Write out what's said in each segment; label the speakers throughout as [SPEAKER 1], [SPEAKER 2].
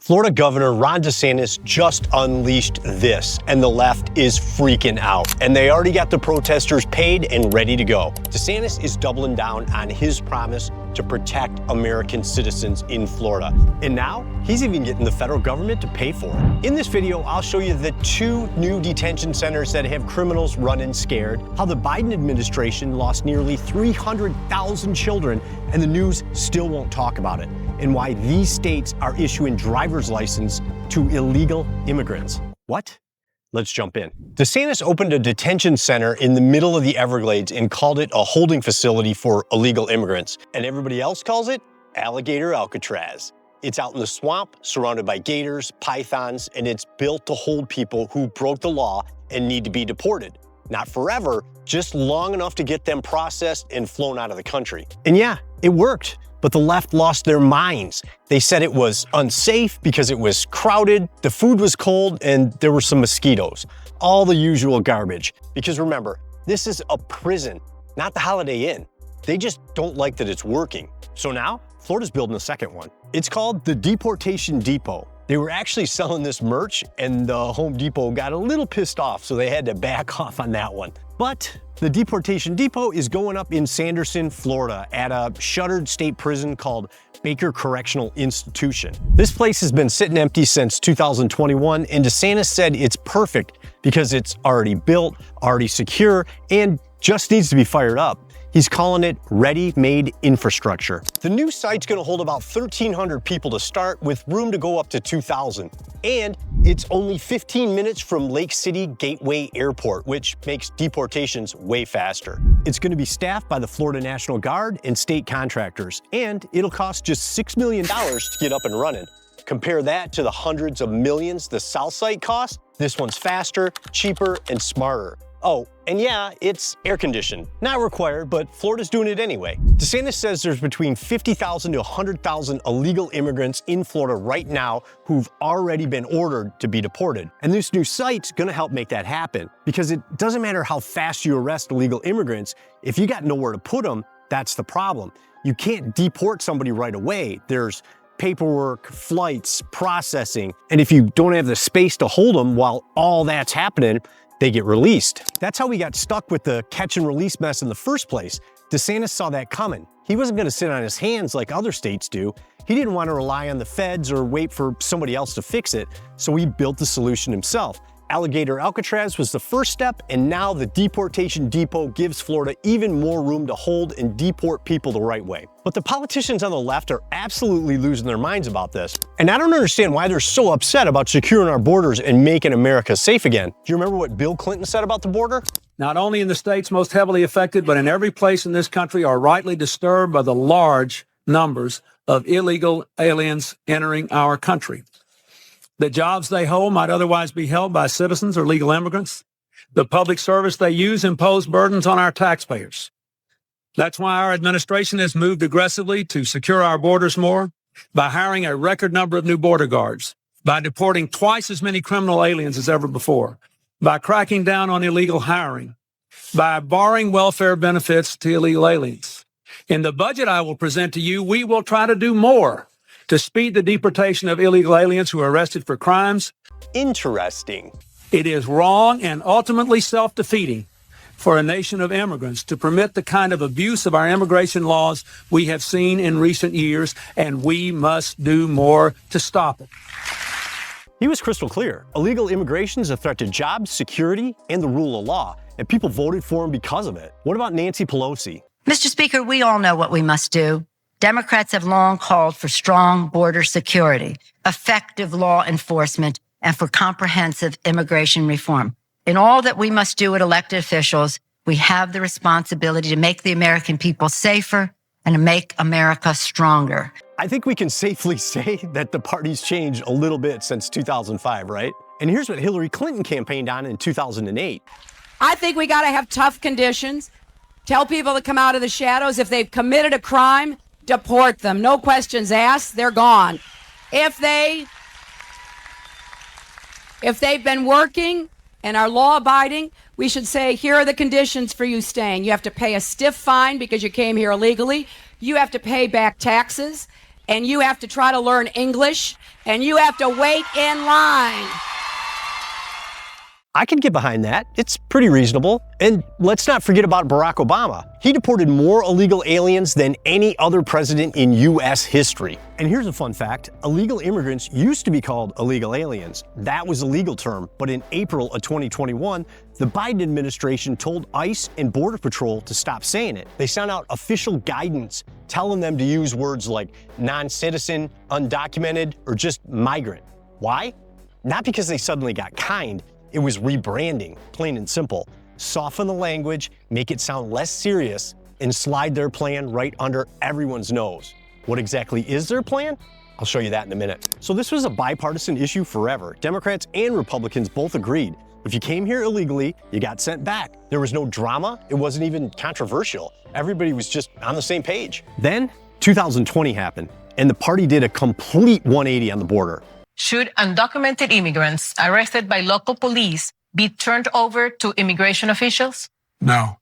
[SPEAKER 1] Florida Governor Ron DeSantis just unleashed this, and the left is freaking out. And they already got the protesters paid and ready to go. DeSantis is doubling down on his promise to protect American citizens in Florida. And now, he's even getting the federal government to pay for it. In this video, I'll show you the 2 new detention centers that have criminals running scared, how the Biden administration lost nearly 300,000 children, and the news still won't talk about it, and why these states are issuing driver's license to illegal immigrants. What? Let's jump in. DeSantis opened a detention center in the middle of the Everglades and called it a holding facility for illegal immigrants. And everybody else calls it Alligator Alcatraz. It's out in the swamp, surrounded by gators, pythons, and it's built to hold people who broke the law and need to be deported. Not forever, just long enough to get them processed and flown out of the country. And yeah, it worked. But the left lost their minds. They said it was unsafe because it was crowded, the food was cold, and there were some mosquitoes. All the usual garbage. Because remember, this is a prison, not the Holiday Inn. They just don't like that it's working. So now, Florida's building a second one. It's called the Deportation Depot. They were actually selling this merch, and the Home Depot got a little pissed off, so they had to back off on that one. But the Deportation Depot is going up in Sanderson, Florida, at a shuttered state prison called Baker Correctional Institution. This place has been sitting empty since 2021, and DeSantis said it's perfect because it's already built, already secure, and just needs to be fired up. He's calling it ready-made infrastructure. The new site's gonna hold about 1,300 people to start, with room to go up to 2,000. And it's only 15 minutes from Lake City Gateway Airport, which makes deportations way faster. It's gonna be staffed by the Florida National Guard and state contractors, and it'll cost just $6 million to get up and running. Compare that to the hundreds of millions the South site costs. This one's faster, cheaper, and smarter. Oh, and yeah, it's air-conditioned. Not required, but Florida's doing it anyway. DeSantis says there's between 50,000 to 100,000 illegal immigrants in Florida right now who've already been ordered to be deported. And this new site's gonna help make that happen, because it doesn't matter how fast you arrest illegal immigrants, if you got nowhere to put them, that's the problem. You can't deport somebody right away. There's paperwork, flights, processing, and if you don't have the space to hold them while all that's happening, they get released. That's how we got stuck with the catch and release mess in the first place. DeSantis saw that coming. He wasn't gonna sit on his hands like other states do. He didn't want to rely on the feds or wait for somebody else to fix it, so he built the solution himself. Alligator Alcatraz was the first step, and now the Deportation Depot gives Florida even more room to hold and deport people the right way. But the politicians on the left are absolutely losing their minds about this. And I don't understand why they're so upset about securing our borders and making America safe again. Do you remember what Bill Clinton said about the border?
[SPEAKER 2] Not only in the states most heavily affected, but in every place in this country are rightly disturbed by the large numbers of illegal aliens entering our country. The jobs they hold might otherwise be held by citizens or legal immigrants. The public service they use impose burdens on our taxpayers. That's why our administration has moved aggressively to secure our borders more, by hiring a record number of new border guards, by deporting twice as many criminal aliens as ever before, by cracking down on illegal hiring, by barring welfare benefits to illegal aliens. In the budget I will present to you, we will try to do more to speed the deportation of illegal aliens who are arrested for crimes.
[SPEAKER 1] Interesting.
[SPEAKER 2] It is wrong and ultimately self-defeating for a nation of immigrants to permit the kind of abuse of our immigration laws we have seen in recent years, and we must do more to stop it.
[SPEAKER 1] He was crystal clear. Illegal immigration is a threat to jobs, security, and the rule of law, and people voted for him because of it. What about Nancy Pelosi?
[SPEAKER 3] Mr. Speaker, we all know what we must do. Democrats have long called for strong border security, effective law enforcement, and for comprehensive immigration reform. In all that we must do as elected officials, we have the responsibility to make the American people safer and to make America stronger.
[SPEAKER 1] I think we can safely say that the party's changed a little bit since 2005, right? And here's what Hillary Clinton campaigned on in 2008.
[SPEAKER 4] I think we got to have tough conditions. Tell people to come out of the shadows. If they've committed a crime, deport them. No questions asked. They're gone. If they've been working and are law-abiding, we should say, here are the conditions for you staying. You have to pay a stiff fine because you came here illegally. You have to pay back taxes. and you have to try to learn English, and you have to wait in line.
[SPEAKER 1] I can get behind that. It's pretty reasonable. And let's not forget about Barack Obama. He deported more illegal aliens than any other president in U.S. history. And here's a fun fact. Illegal immigrants used to be called illegal aliens. That was a legal term. But in April of 2021, the Biden administration told ICE and Border Patrol to stop saying it. They sent out official guidance telling them to use words like non-citizen, undocumented, or just migrant. Why? Not because they suddenly got kind. It was rebranding, plain and simple. Soften the language, make it sound less serious, and slide their plan right under everyone's nose. What exactly is their plan? I'll show you that in a minute. So this was a bipartisan issue forever. Democrats and Republicans both agreed. If you came here illegally, you got sent back. There was no drama. It wasn't even controversial. Everybody was just on the same page. Then 2020 happened, and the party did a complete 180 on the border.
[SPEAKER 5] Should undocumented immigrants arrested by local police be turned over to immigration officials?
[SPEAKER 2] No.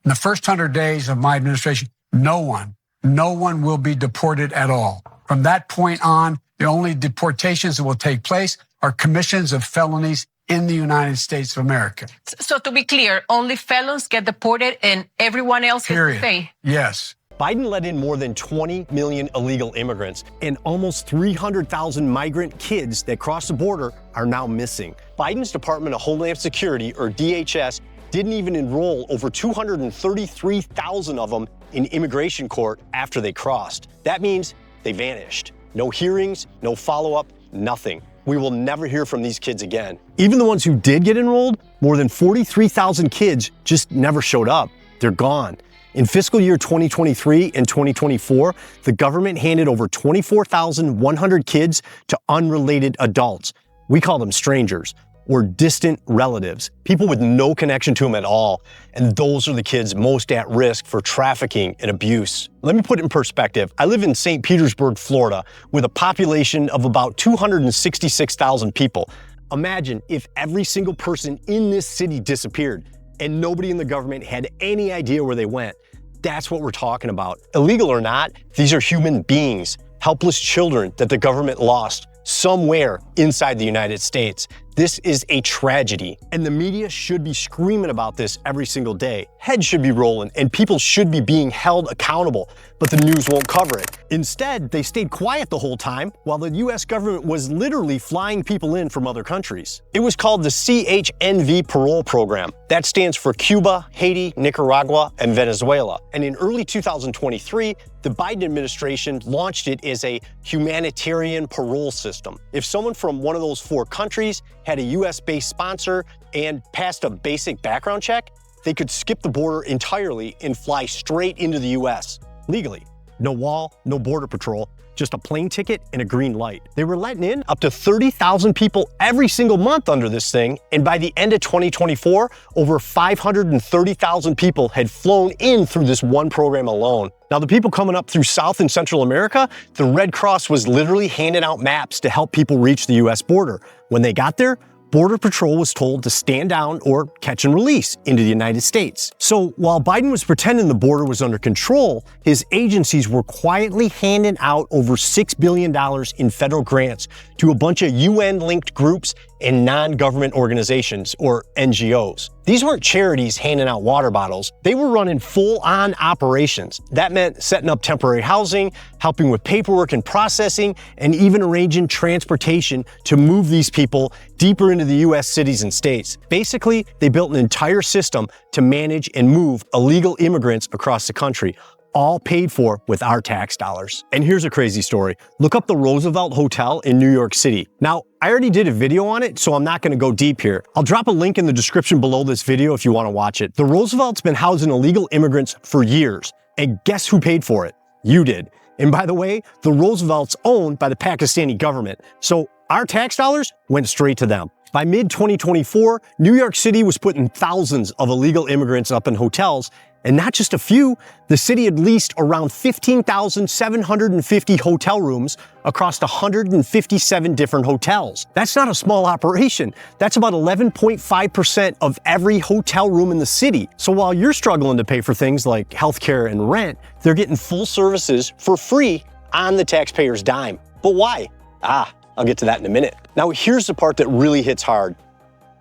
[SPEAKER 2] In the first 100 days of my administration, no one will be deported at all. From that point on, the only deportations that will take place are commissions of felonies in the United States of America.
[SPEAKER 5] So to be clear, only felons get deported and everyone else has to stay?
[SPEAKER 2] Yes.
[SPEAKER 1] Biden let in more than 20 million illegal immigrants, and almost 300,000 migrant kids that crossed the border are now missing. Biden's Department of Homeland Security, or DHS, didn't even enroll over 233,000 of them in immigration court after they crossed. That means they vanished. No hearings, no follow-up, nothing. We will never hear from these kids again. Even the ones who did get enrolled, more than 43,000 kids just never showed up. They're gone. In fiscal year 2023 and 2024, the government handed over 24,100 kids to unrelated adults. We call them strangers or distant relatives, people with no connection to them at all. And those are the kids most at risk for trafficking and abuse. Let me put it in perspective. I live in St. Petersburg, Florida, with a population of about 266,000 people. Imagine if every single person in this city disappeared and nobody in the government had any idea where they went. That's what we're talking about. Illegal or not, these are human beings, helpless children that the government lost somewhere inside the United States. This is a tragedy, and the media should be screaming about this every single day. Heads should be rolling, and people should be being held accountable, but the news won't cover it. Instead, they stayed quiet the whole time while the US government was literally flying people in from other countries. It was called the CHNV Parole Program. That stands for Cuba, Haiti, Nicaragua, and Venezuela. And in early 2023, the Biden administration launched it as a humanitarian parole system. If someone from one of those 4 countries had a US-based sponsor and passed a basic background check, they could skip the border entirely and fly straight into the US, legally. No wall, no border patrol, just a plane ticket and a green light. They were letting in up to 30,000 people every single month under this thing, and by the end of 2024, over 530,000 people had flown in through this one program alone. Now, the people coming up through South and Central America, the Red Cross was literally handing out maps to help people reach the US border. When they got there, Border Patrol was told to stand down or catch and release into the United States. So while Biden was pretending the border was under control, his agencies were quietly handing out over $6 billion in federal grants to a bunch of UN-linked groups and non-government organizations, or NGOs. These weren't charities handing out water bottles. They were running full-on operations. That meant setting up temporary housing, helping with paperwork and processing, and even arranging transportation to move these people deeper into the U.S. cities and states. Basically, they built an entire system to manage and move illegal immigrants across the country, all paid for with our tax dollars. And here's a crazy story. Look up the Roosevelt Hotel in New York City. Now, I already did a video on it, so I'm not gonna go deep here. I'll drop a link in the description below this video if you wanna watch it. The Roosevelt's been housing illegal immigrants for years, and guess who paid for it? You did. And by the way, the Roosevelt's owned by the Pakistani government, so our tax dollars went straight to them. By mid-2024, New York City was putting thousands of illegal immigrants up in hotels, and not just a few. The city had leased around 15,750 hotel rooms across 157 different hotels. That's not a small operation. That's about 11.5% of every hotel room in the city. So while you're struggling to pay for things like healthcare and rent, they're getting full services for free on the taxpayer's dime. But why? I'll get to that in a minute. Now, here's the part that really hits hard.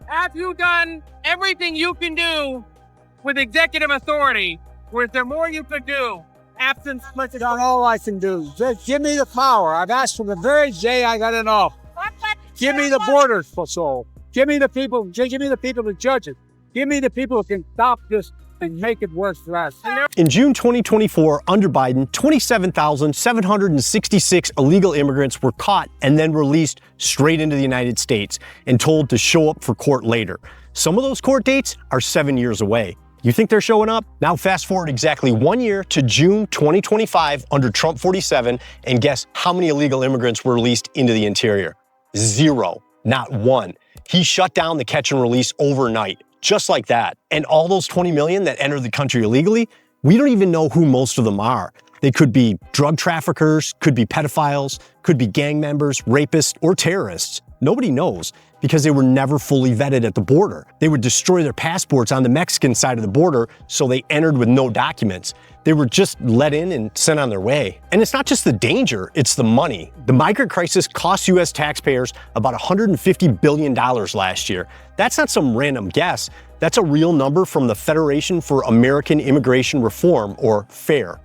[SPEAKER 6] Have you done everything you can do with executive authority? Or is there more you could do? Absence.
[SPEAKER 7] I've done all I can do. Just give me the power. I've asked from the very day I got in office. Give me the border patrol. Give me the people. Give me the people to judge it. Give me the people who can stop this and make it worse for us.
[SPEAKER 1] In June 2024, under Biden, 27,766 illegal immigrants were caught and then released straight into the United States and told to show up for court later. Some of those court dates are 7 years away. You think they're showing up? Now fast forward exactly 1 year to June 2025 under Trump 47, and guess how many illegal immigrants were released into the interior? 0, not one. He shut down the catch and release overnight. Just like that. And all those 20 million that entered the country illegally, we don't even know who most of them are. They could be drug traffickers, could be pedophiles, could be gang members, rapists, or terrorists. Nobody knows because they were never fully vetted at the border. They would destroy their passports on the Mexican side of the border, so they entered with no documents. They were just let in and sent on their way. And it's not just the danger, it's the money. The migrant crisis cost U.S. taxpayers about $150 billion last year. That's not some random guess. That's a real number from the Federation for American Immigration Reform, or FAIR.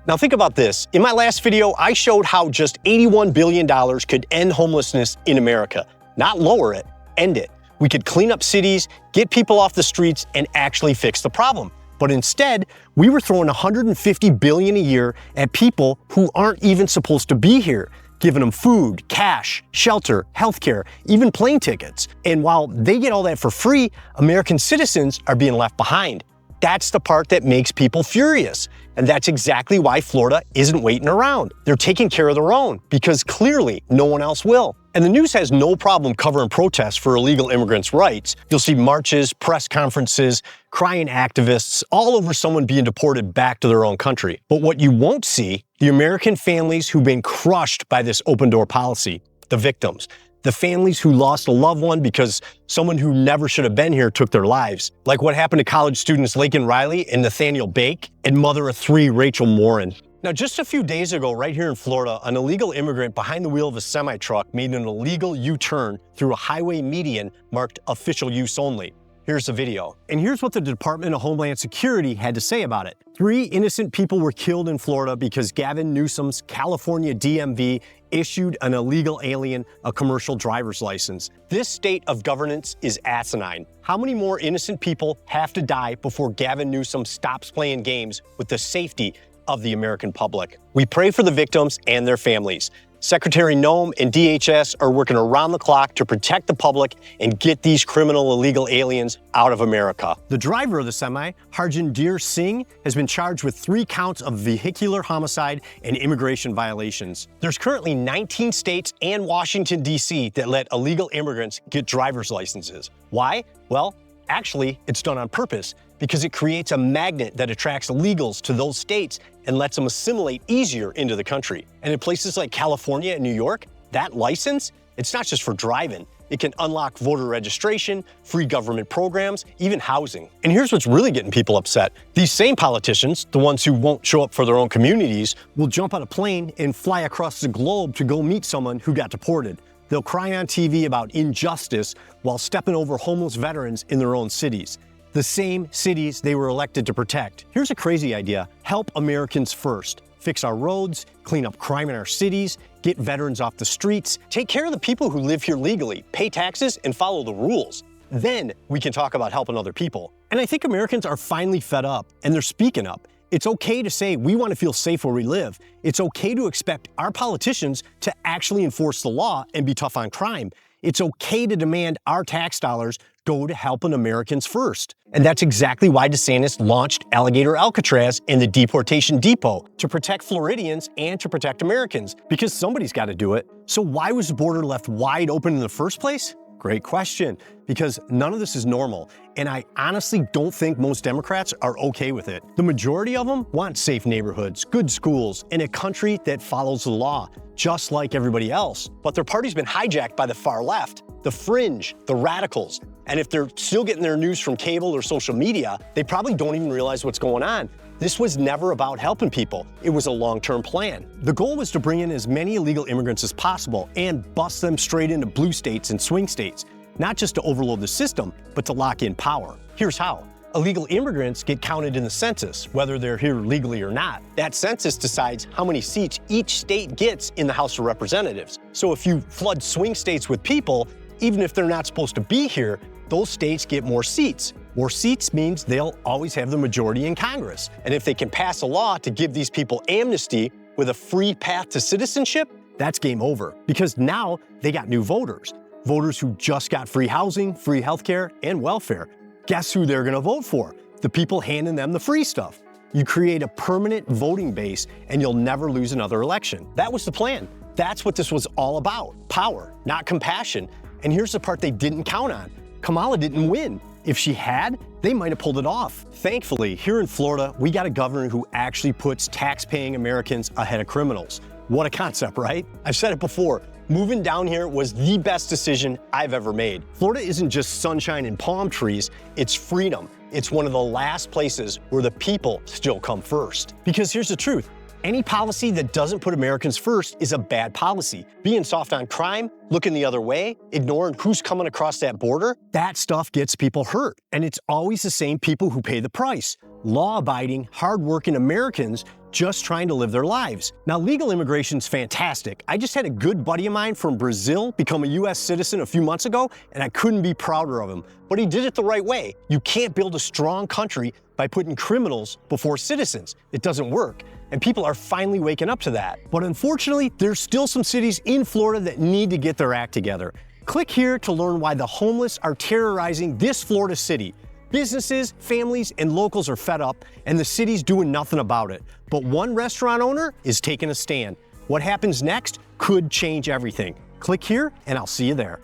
[SPEAKER 1] Now think about this. In my last video, I showed how just $81 billion could end homelessness in America. Not lower it, end it. We could clean up cities, get people off the streets, and actually fix the problem. But instead, we were throwing $150 billion a year at people who aren't even supposed to be here, giving them food, cash, shelter, healthcare, even plane tickets. And while they get all that for free, American citizens are being left behind. That's the part that makes people furious. And that's exactly why Florida isn't waiting around. They're taking care of their own because clearly no one else will. And the news has no problem covering protests for illegal immigrants' rights. You'll see marches, press conferences, crying activists, all over someone being deported back to their own country. But what you won't see, the American families who've been crushed by this open door policy, the victims. The families who lost a loved one because someone who never should have been here took their lives. Like what happened to college students Laken Riley and Nathaniel Bake, and mother of 3 Rachel Morin. Now, just a few days ago, right here in Florida, an illegal immigrant behind the wheel of a semi-truck made an illegal U-turn through a highway median marked official use only. Here's the video. And here's what the Department of Homeland Security had to say about it. 3 innocent people were killed in Florida because Gavin Newsom's California DMV issued an illegal alien a commercial driver's license. This state of governance is asinine. How many more innocent people have to die before Gavin Newsom stops playing games with the safety of the American public? We pray for the victims and their families. Secretary Noem and DHS are working around the clock to protect the public and get these criminal illegal aliens out of America. The driver of the semi, Harjinder Singh, has been charged with 3 counts of vehicular homicide and immigration violations. There's currently 19 states and Washington, D.C. that let illegal immigrants get driver's licenses. Why? Well, actually, it's done on purpose because it creates a magnet that attracts illegals to those states and lets them assimilate easier into the country. And in places like California and New York, that license, it's not just for driving. It can unlock voter registration, free government programs, even housing. And here's what's really getting people upset. These same politicians, the ones who won't show up for their own communities, will jump on a plane and fly across the globe to go meet someone who got deported. They'll cry on TV about injustice while stepping over homeless veterans in their own cities. The same cities they were elected to protect. Here's a crazy idea. Help Americans first. Fix our roads, clean up crime in our cities, get veterans off the streets, take care of the people who live here legally, pay taxes, and follow the rules. Then we can talk about helping other people. And I think Americans are finally fed up, and they're speaking up. It's okay to say we want to feel safe where we live. It's okay to expect our politicians to actually enforce the law and be tough on crime. It's okay to demand our tax dollars go to helping Americans first. And that's exactly why DeSantis launched Alligator Alcatraz and the Deportation Depot, to protect Floridians and to protect Americans, because somebody's got to do it. So why was the border left wide open in the first place? Great question, because none of this is normal, and I honestly don't think most Democrats are okay with it. The majority of them want safe neighborhoods, good schools, and a country that follows the law, just like everybody else. But their party's been hijacked by the far left, the fringe, the radicals. And if they're still getting their news from cable or social media, they probably don't even realize what's going on. This was never about helping people. It was a long-term plan. The goal was to bring in as many illegal immigrants as possible and bust them straight into blue states and swing states, not just to overload the system, but to lock in power. Here's how. Illegal immigrants get counted in the census, whether they're here legally or not. That census decides how many seats each state gets in the House of Representatives. So if you flood swing states with people, even if they're not supposed to be here, those states get more seats. More seats means they'll always have the majority in Congress. And if they can pass a law to give these people amnesty with a free path to citizenship, that's game over. Because now they got new voters. Voters who just got free housing, free healthcare, and welfare. Guess who they're gonna vote for? The people handing them the free stuff. You create a permanent voting base and you'll never lose another election. That was the plan. That's what this was all about. Power, not compassion. And here's the part they didn't count on. Kamala didn't win. If she had, they might have pulled it off. Thankfully, here in Florida, we got a governor who actually puts tax-paying Americans ahead of criminals. What a concept, right? I've said it before. Moving down here was the best decision I've ever made. Florida isn't just sunshine and palm trees, it's freedom. It's one of the last places where the people still come first. Because here's the truth, any policy that doesn't put Americans first is a bad policy. Being soft on crime, looking the other way, ignoring who's coming across that border, that stuff gets people hurt. And it's always the same people who pay the price. Law-abiding, hard-working Americans just trying to live their lives. Now, legal immigration's fantastic. I just had a good buddy of mine from Brazil become a US citizen a few months ago, and I couldn't be prouder of him. But he did it the right way. You can't build a strong country by putting criminals before citizens. It doesn't work. And people are finally waking up to that. But unfortunately, there's still some cities in Florida that need to get their act together. Click here to learn why the homeless are terrorizing this Florida city. Businesses, families, and locals are fed up, and the city's doing nothing about it. But one restaurant owner is taking a stand. What happens next could change everything. Click here, and I'll see you there.